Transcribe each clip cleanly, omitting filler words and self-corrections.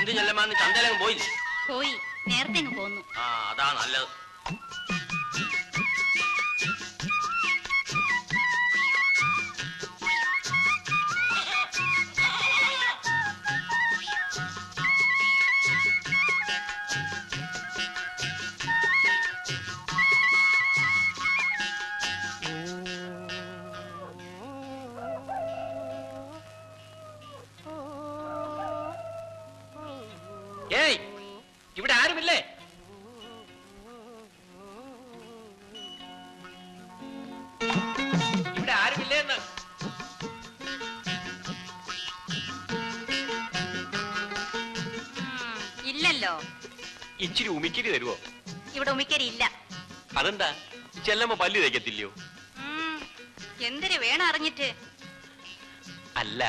എന്ത് ചെല്ലമാന്ന് ചന്തയിലങ്ങ് പോയില്ലേ? പോയി, നേരത്തെ പോന്നു. ആ, അതാ നല്ലത്. ഏയ്, ഇവിടെ ആരുമില്ലേ? ഇവിടെ ആരുമില്ലേ എന്ന്? ഇല്ലല്ലോ. ഇച്ചിരി ഉമിക്കരി തരുവോ? ഇവിടെ ഉമിക്കരി ഇല്ല. അതെന്താ? ചെല്ലമ്മ പല്ല് തേക്കത്തില്ലയോ? എന്തിനു വേണം അറിഞ്ഞിട്ട്? അല്ല,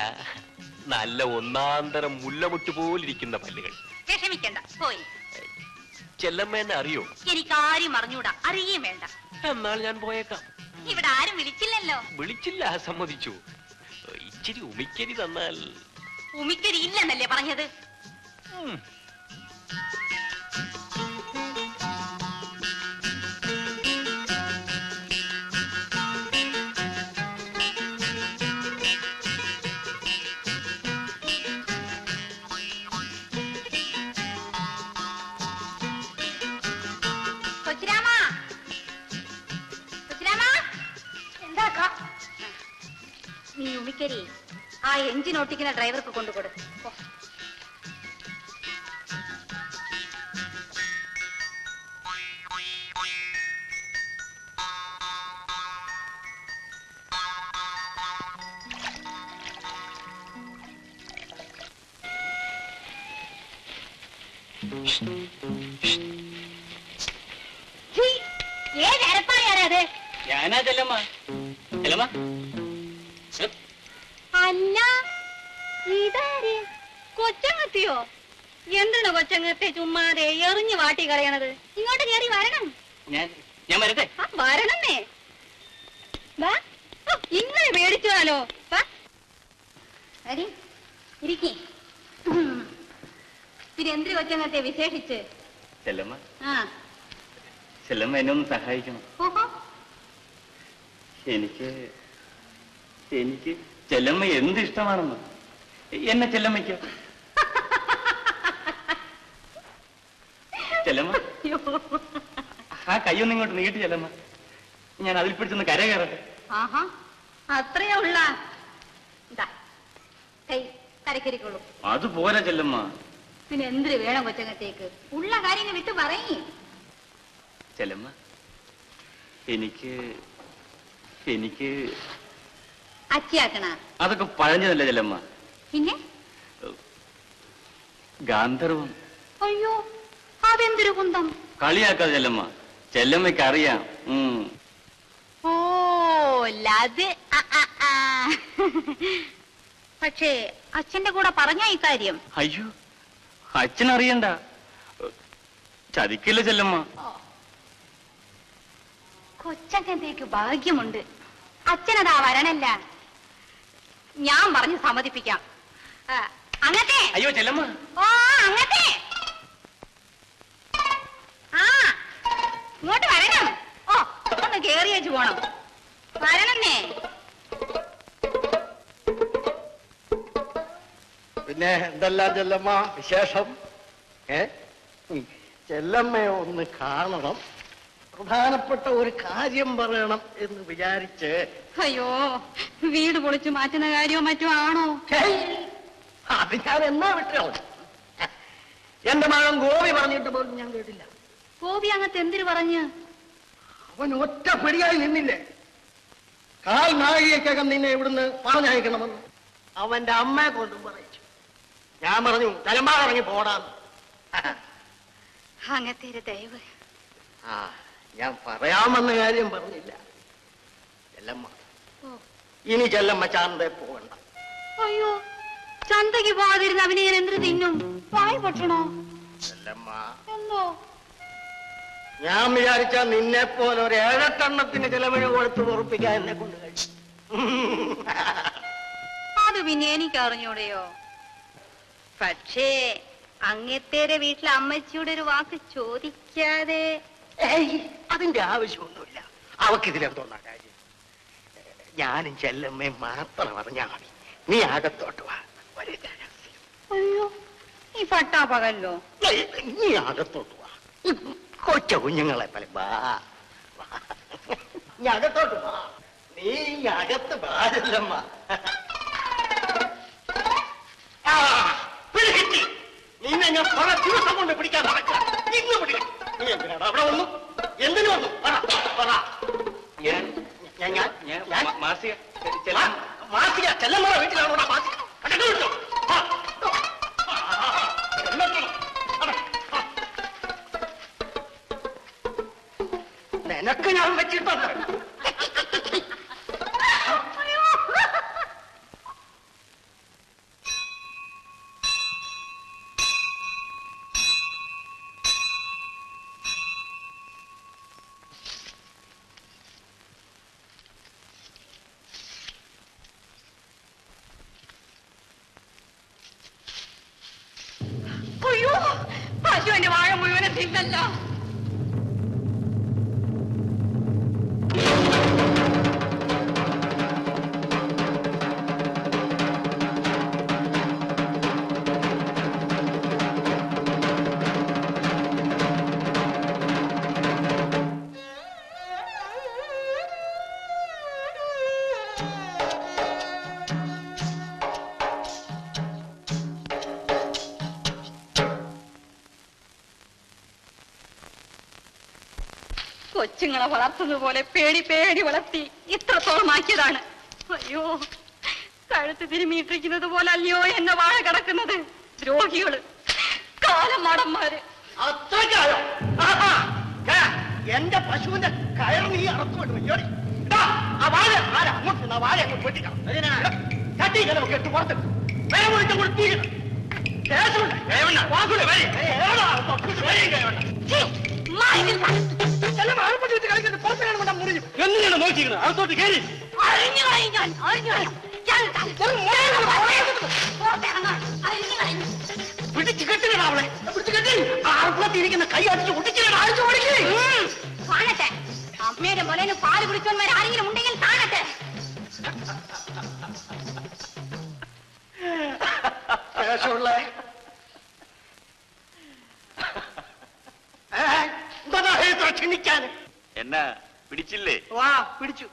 നല്ല ഒന്നാന്തരം മുല്ലമുട്ട് പോലിരിക്കുന്ന പല്ലുകൾ. വിഷമിക്കണ്ട, പോയി. ചെല്ലമ്മ എന്നെ അറിയോ? എനിക്കാരും അറിഞ്ഞൂടാ, അറിയുകയും വേണ്ട. എന്നാൽ ഞാൻ പോയേക്കാം. ഇവിടെ ആരും വിളിച്ചില്ലല്ലോ. വിളിച്ചില്ല, സമ്മതിച്ചു. ഇച്ചിരി ഉമിക്കരി തന്നാൽ. ഉമിക്കരി ഇല്ലെന്നല്ലേ പറഞ്ഞത്? നീ ഉമിക്കരി ആ എഞ്ചിൻ ഓട്ടിക്കുന്ന ഡ്രൈവർക്ക് കൊണ്ടുകൊടു. ഏതരപ്പായാണത്? ഞാനാ ചെല്ലമ്മ. ചെല്ലമ്മ, അല്ല, ഇതാര്? കൊച്ചങ്ങത്തിയോ? എന്താണ് കൊച്ചങ്ങത്തെ ചുമ്മാതെ എറിഞ്ഞു വാട്ടി കളയണത്? ഇങ്ങോട്ട് കയറി വരണം. ഞാൻ വരട്ടെ? വരണന്നേ. ഇങ്ങനെ പേടിച്ചാലോ? ഇരിക്കേ. പിന്നെ എന്തിനു കൊച്ചങ്ങത്തെ വിശേഷിച്ച്? ചെല്ലമ്മ, ചെല്ലമ്മ എന്നെ ഒന്ന് സഹായിക്കണം. എനിക്ക് ചെല്ലമ്മ എന്ത് ഇഷ്ടമാണെന്ന് എന്നെ ചെല്ലമ്മയ്ക്കോ? ചെല്ലമ്മ, ആ കയ്യൊന്നും ഇങ്ങോട്ട് നീട്ടി ചെല്ലമ്മ. ഞാൻ അതിൽ പിടിച്ചൊന്ന് കര കയറട്ടെ. അത്രയാ ഉള്ള കൈ കരക്കരിക്കുള്ളൂ. അതുപോലെ ചെല്ലമ്മ. പിന്നെ എന്തിനു വേണം കൊച്ചങ്ങത്തേക്ക്? ഉള്ള കാര്യങ്ങൾ വിട്ട് പറയേ. ചെല്ലമ്മ, എനിക്ക് അച്ചിയാക്കണ അതൊക്കെ പഴഞ്ഞതല്ലേ ചെല്ലമ്മ? പിന്നെ ഗാന്ധർവം. അയ്യോ, അതെന്തൊരു കുന്തം! കളിയാക്കാതെ ചെല്ലമ്മ, ചെല്ലമ്മയ്ക്ക് അറിയാം. ഓ, അത് പക്ഷേ അച്ഛന്റെ കൂടെ പറഞ്ഞ ഈ കാര്യം? അയ്യോ, അച്ഛനറിയണ്ട. ചതിക്കില്ല ചെല്ലമ്മ. കൊച്ചങ്ങത്തേക്ക് ഭാഗ്യമുണ്ട്. അച്ഛനതാ വരണല്ല. ഞാൻ പറഞ്ഞു സമ്മതിപ്പിക്കാം. അങ്ങത്തെ. അയ്യോ ചെല്ലമ്മ. ഓ, അങ്ങത്തെ. ഇങ്ങോട്ട് വരണം. ഓ, ഒന്ന് കേറിയേച്ചു പോണം. വരണന്നേ. പിന്നെ എന്തെല്ലാം ചെല്ലമ്മ വിശേഷം? ചെല്ലമ്മയെ ഒന്ന് കാണണം, പ്രധാനപ്പെട്ട ഒരു കാര്യം പറയണം എന്ന് വിചാരിച്ച്. അയ്യോ, വീട് പൊളിച്ചു മാറ്റുന്ന കാര്യമോ മറ്റോ ആണോ? അത് ഞാൻ എന്നാ വിട്ടോ? എന്റെ മകൻ ഗോപി പറഞ്ഞിട്ട് പോലും ഞാൻ കേട്ടില്ല. ഗോപി അങ്ങത്തെ എന്തിനു പറഞ്ഞു? അവൻ ഒറ്റ പിടിയായി നിന്നില്ലേ? കാൽ നാഴികയ്ക്കകം നിന്നെ ഇവിടുന്ന് പറഞ്ഞയക്കണമെന്ന് അവന്റെ അമ്മയെ കൊണ്ടും പറയിച്ചു. ഞാൻ പറഞ്ഞു തലമ്പാ ഇറങ്ങി പോടാന്ന്. അങ്ങത്തെ ദയവ്. ഞാൻ പറയാമെന്ന കാര്യം പറഞ്ഞില്ല. ചെല്ലമ്മ, ഇനി ചെല്ലമ്മ ചന്തയിൽ പോകണ്ട. അയ്യോ, ചന്തയ്ക്ക് പോകാതിരുന്ന അവനെ ഞാൻ എന്തിനു തിന്നും? വായി പൊട്ടണോ? ചെല്ലമ്മ, എന്തോ? ഞാൻ വിചാരിച്ച നിന്നെ പോലെ ഒരു 7-8 എണ്ണത്തിന് ചിലവിന് കൊടുത്ത് ഉറപ്പിക്കാൻ എന്നെ കൊണ്ട് കഴിച്ചു. അത് പിന്നെ എനിക്ക് അറിഞ്ഞൂടെയോ? പക്ഷേ അങ്ങത്തേരെ വീട്ടിലെ അമ്മച്ചിയുടെ ഒരു വാക്ക് ചോദിക്കാതെ. അതിന്റെ ആവശ്യമൊന്നുമില്ല. അവക്കിതിലെന്തോന്നാ കാര്യം? ഞാനും ചെല്ലമ്മയും മാത്രം അറിഞ്ഞാൽ മതി. നീ അകത്തോട്ട് വാ. അയ്യോ, ഈ പട്ടാപ്പകല്ലോ. നീ അകത്തോട്ട് വാ. കൊച്ച കുഞ്ഞുങ്ങളെ പോലെ വാ. നീ അകത്തോട്ട് വാ. നീ അകത്ത് പാടില്ലമ്മ. പിടികിട്ടി. നിന്നെ ഞാൻ കുറെ ദിവസം കൊണ്ട് പിടിക്കാൻ നടക്കാം. ഇന്ന് പിടിക്കാം. നീ എന്തിനാണ് അവിടെ വന്നു? എന്തിനു വന്നു? മാസിക ചെല്ലമ്മ വീട്ടിലാണോടാ മാസിക? നിനക്ക് ഞാൻ വെച്ചിട്ടുണ്ട്. അയ്യോ, പശുവിന്റെ വാഴ മുഴുവനും തിന്നല്ലോ. കൊച്ചുങ്ങളെ വളർത്തുന്നത് പോലെ പേടി വളർത്തി ഇത്രത്തോളം ആക്കിയതാണ്. അയ്യോ, കഴുത്ത് തിരുമിയിട്ടിരിക്കുന്നത് പോലെ അല്ലയോ എന്നെ വാഴ കിടക്കുന്നത്. ദ്രോഹികള്, കാലം നടന്മാര്. അത്രക്കാലോ? എന്റെ പശുവിന്റെ കയർ നീ അറച്ചു വിട്ടു. ആ വാഴ അങ്ങോട്ട് വാഴ അങ്ങോട്ട് വെട്ടിക്കണം. ചട്ടി നമുക്ക് എട്ട് പുറത്ത് വേറെ വിളിച്ചും കൂടി തീരണം. എന്തിനാണ് നോക്കിക്കുന്നത്? അകത്തോട്ട് കയറി പിടിച്ചു കെട്ടില്ലടാ അവളെ. പിടിച്ചു കെട്ടി ആർപ്പത്തിരിക്കുന്ന കൈ അടിച്ച് ഒട്ടിച്ചില്ല. അടിച്ചു ഓടിക്കേ. കാണട്ടെ, അമ്മയുടെ മുലന് പാല് കുടിച്ചവന്മാർ ആരെങ്കിലും ഉണ്ടെങ്കിൽ കാണട്ടെ. ശേഷമുള്ള ക്ഷണിക്കാൻ എന്നാ പിടിച്ചില്ലേ? വാ, പിടിച്ചു.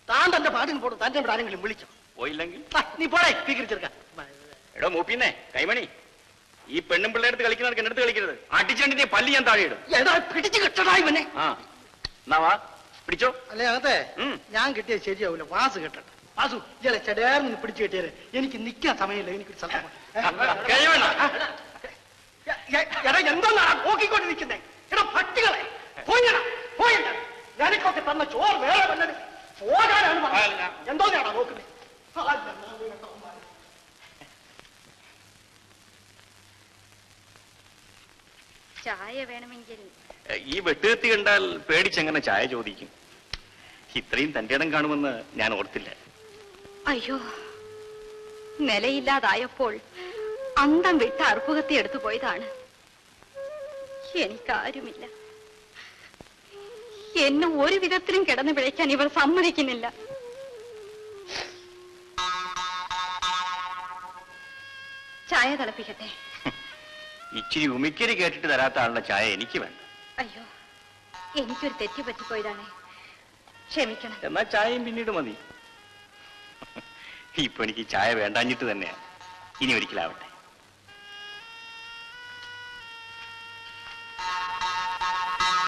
താൻ തന്റെ പാടിന് പോടും. തന്റെ ഇവിടെ ആരെങ്കിലും വിളിച്ചു പോയില്ലെങ്കിൽ നീ പോടേ സ്വീകരിച്ചെടുക്കാൻ. എടോ മൂപ്പിന്നേ കൈമണി, ഈ പെണ്ണും പിള്ളേരടുത്ത് കളിക്കുന്നവർക്ക് എന്റെ അടുത്ത് കളിക്കരുത്. അടിച്ചണ്ടി നീ പല്ലി ഞാൻ താഴെ ഇടും. ഏതാ പിടിച്ചു കിട്ടടാ ഇവനെ. ആ എന്നാ വാ പിടിച്ചോ. അല്ലേ അകത്തെ ഞാൻ കിട്ടിയത് ശരിയാവൂല. വാസു കെട്ടട്ടെ. വാസു ഇയാളെ ചെടേർന്ന് പിടിച്ചു കിട്ടിയത് എനിക്ക് നിൽക്കാൻ സമയമില്ല. എനിക്കൊരു സ്ഥലം എടാ എന്തോന്നാ നോക്കിക്കൊണ്ടിരിക്കുന്നേ? എടാ പട്ടികളെ പോയടാ പോയണ്ട. ഞാനിക്കൊക്കെ തന്ന ചോറ് വേറെ വന്നത് പോകാനാണ് പറഞ്ഞത്. എന്തോന്നാടാ നോക്കുന്നത്? ചായ വേണമെങ്കിൽ ഈ വെട്ടുകത്തി കണ്ടാൽ പേടിച്ചെങ്ങനെ ചായ ചോദിക്കും? ഇത്രയും തന്റെ ഇടം കാണുമെന്ന് ഞാൻ ഓർത്തില്ല. അയ്യോ, നിലയില്ലാതായപ്പോൾ അന്തം വിട്ട അർപ്പുകത്തി എടുത്തു പോയതാണ്. എനിക്കാരുമില്ല. എന്നെ ഒരു വിധത്തിലും കിടന്നു പിഴയ്ക്കാൻ ഇവർ സമ്മതിക്കുന്നില്ല. ചായ തിളപ്പിക്കട്ടെ? ഇച്ചിരി ഉമിക്കരി കേട്ടിട്ട് തരാത്ത ആളുടെ ചായ എനിക്ക് വേണ്ട. അയ്യോ, എനിക്കൊരു തെറ്റ് പറ്റിപ്പോയതാണ്, ക്ഷമിക്കണം. എന്നാ ചായയും പിന്നീട് മതി. ഇപ്പൊ എനിക്ക് ചായ വേണ്ടാഞ്ഞിട്ട് തന്നെയാ. ഇനി ഒരിക്കലാവട്ടെ.